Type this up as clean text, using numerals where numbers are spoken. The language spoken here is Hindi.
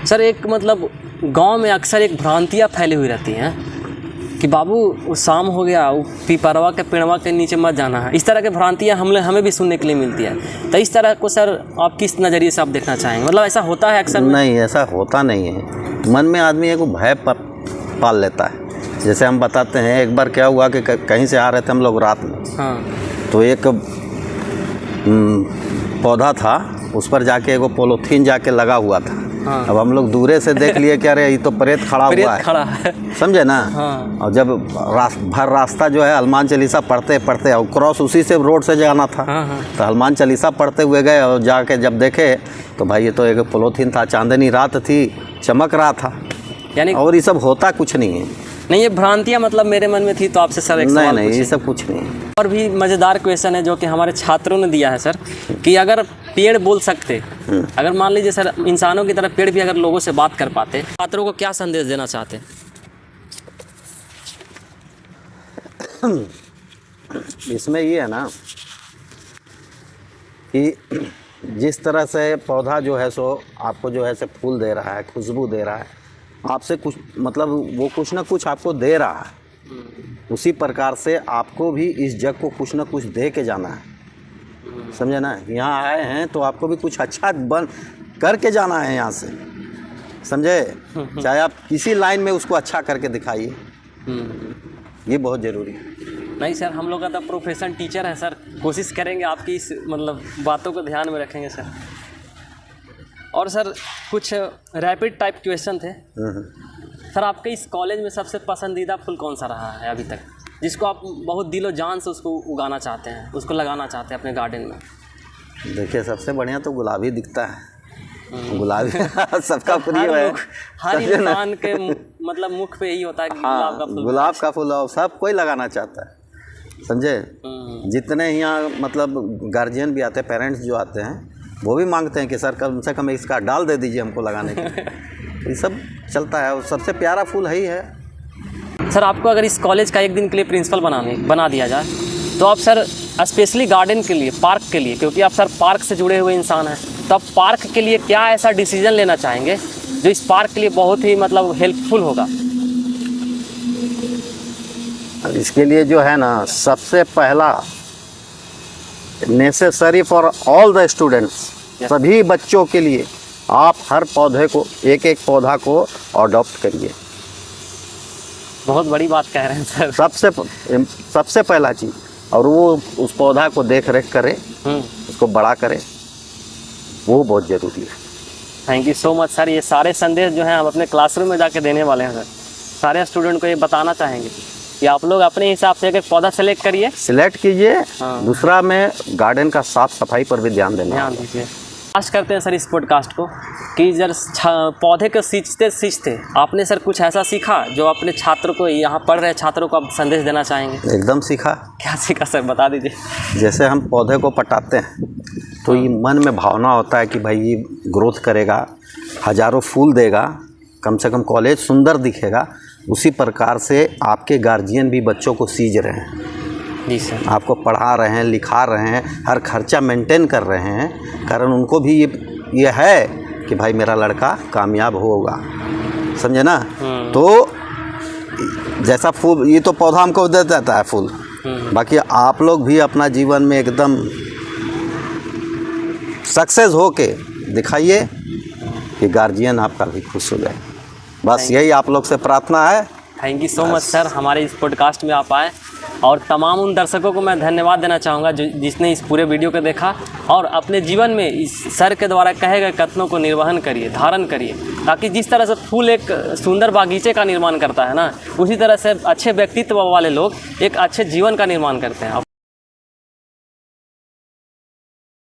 सर एक मतलब गांव में अक्सर एक भ्रांतियाँ फैली हुई रहती हैं कि बाबू शाम हो गया, वो पीपरवा के पेड़वा के नीचे मत जाना है। इस तरह की भ्रांतियाँ हमें भी सुनने के लिए मिलती है। तो इस तरह को सर आप किस नज़रिए से आप देखना चाहेंगे? मतलब ऐसा होता है अक्सर? नहीं, ऐसा होता नहीं है। मन में आदमी एक भय पाल लेता है। जैसे हम बताते हैं, एक बार क्या हुआ कि कहीं से आ रहे थे हम लोग रात में। हाँ। तो एक पौधा था, उस पर जाके एगो पॉलीथीन जाके लगा हुआ था। हाँ। अब हम लोग दूरे से देख लिए कि अरे ये तो प्रेत खड़ा हुआ है, खड़ा है, समझे ना। हाँ। और जब भर रास्ता जो है हनुमान चालीसा पढ़ते पढ़ते, और क्रॉस उसी से रोड से जाना था। हाँ, हाँ। तो हनुमान चालीसा पढ़ते हुए गए और जाके जब देखे तो भाई ये तो एक पॉलीथीन था, चांदनी रात थी, चमक रहा था। यानी और ये सब होता कुछ नहीं है। नहीं, ये भ्रांतियाँ मतलब मेरे मन में थी, तो आपसे सर एक सवाल नहीं, पूछे। ये सब कुछ नहीं है। और भी मज़ेदार क्वेश्चन है जो कि हमारे छात्रों ने दिया है सर, कि अगर पेड़ बोल सकते, अगर मान लीजिए सर इंसानों की तरह पेड़ भी अगर लोगों से बात कर पाते, छात्रों को क्या संदेश देना चाहते? इसमें ये है ना कि जिस तरह से पौधा जो है सो आपको जो है से फूल दे रहा है, खुशबू दे रहा है, आपसे कुछ मतलब वो कुछ ना कुछ आपको दे रहा है, उसी प्रकार से आपको भी इस जग को कुछ ना कुछ दे के जाना है, समझे ना। यहाँ आए हैं तो आपको भी कुछ अच्छा बन करके जाना है यहाँ से, समझे। चाहे आप किसी लाइन में उसको अच्छा करके दिखाइए, ये बहुत ज़रूरी है। नहीं सर, हम लोग का तो प्रोफेशन टीचर है सर, कोशिश करेंगे आपकी इस मतलब बातों को ध्यान में रखेंगे सर। और सर कुछ रैपिड टाइप क्वेश्चन थे सर। आपके इस कॉलेज में सबसे पसंदीदा फूल कौन सा रहा है अभी तक, जिसको आप बहुत दिलो जान से उसको उगाना चाहते हैं, उसको लगाना चाहते हैं अपने गार्डन में? देखिए, सबसे बढ़िया तो गुलाबी दिखता है। गुलाबी सबका प्रिय है, हर इंसान के मतलब मुख पे यही होता है कि गुलाब का फूल। गुलाब का फूल सब कोई लगाना चाहता है, समझे। जितने यहाँ मतलब गार्जियन भी आते हैं, पेरेंट्स जो आते हैं, वो भी मांगते हैं कि सर कम से कम इसका डाल दे दीजिए हमको लगाने के लिए। ये सब चलता है, और सबसे प्यारा फूल है ही है। सर आपको अगर इस कॉलेज का एक दिन के लिए प्रिंसिपल बना दिया जाए, तो आप सर स्पेशली गार्डन के लिए, पार्क के लिए, क्योंकि आप सर पार्क से जुड़े हुए इंसान हैं, तो आप पार्क के लिए क्या ऐसा डिसीजन लेना चाहेंगे जो इस पार्क के लिए बहुत ही मतलब हेल्पफुल होगा? इसके लिए जो है ना, सबसे पहला necessary for all the students, सभी बच्चों के लिए आप हर पौधे को, एक एक पौधा को अडॉप्ट करिए। बहुत बड़ी बात कह रहे हैं सर। सबसे पहला चीज़, और वो उस पौधा को देख रेख करे, उसको बड़ा करे, वो बहुत ज़रूरी है। Thank you so much sir. ये सारे संदेश जो हैं हम अपने क्लासरूम में जाके देने वाले हैं सर। सारे स्टूडेंट को ये बताना चाहेंगे कि आप लोग अपने हिसाब से एक पौधा सेलेक्ट कीजिए। हाँ। दूसरा में गार्डन का साफ सफाई पर भी ध्यान दीजिए। आश करते हैं सर इस पॉडकास्ट को कि जब पौधे को सींचते आपने सर कुछ ऐसा सीखा जो अपने छात्रों को, यहाँ पढ़ रहे छात्रों को आप संदेश देना चाहेंगे? एकदम सीखा। क्या सीखा सर, बता दीजिए। जैसे हम पौधे को पटाते हैं तो ये मन में भावना होता है कि भाई ये ग्रोथ करेगा, हज़ारों फूल देगा, कम से कम कॉलेज सुंदर दिखेगा। उसी प्रकार से आपके गार्जियन भी बच्चों को सींच रहे हैं। जी सर। आपको पढ़ा रहे हैं, लिखा रहे हैं, हर खर्चा मेंटेन कर रहे हैं, कारण उनको भी ये है कि भाई मेरा लड़का कामयाब होगा, समझे ना। तो जैसा फूल, ये तो पौधा हमको दे देता है फूल, बाकी आप लोग भी अपना जीवन में एकदम सक्सेस होके दिखाइए कि गार्जियन आपका भी खुश हो जाए। बस यही आप लोग से प्रार्थना है। Thank you so much sir, हमारे इस पॉडकास्ट में आप आए। और तमाम उन दर्शकों को मैं धन्यवाद देना चाहूँगा जिसने इस पूरे वीडियो को देखा और अपने जीवन में इस सर के द्वारा कहे गए कथनों को निर्वहन करिए, धारण करिए, ताकि जिस तरह से फूल एक सुंदर बागीचे का निर्माण करता है ना, उसी तरह से अच्छे व्यक्तित्व वाले लोग एक अच्छे जीवन का निर्माण करते हैं।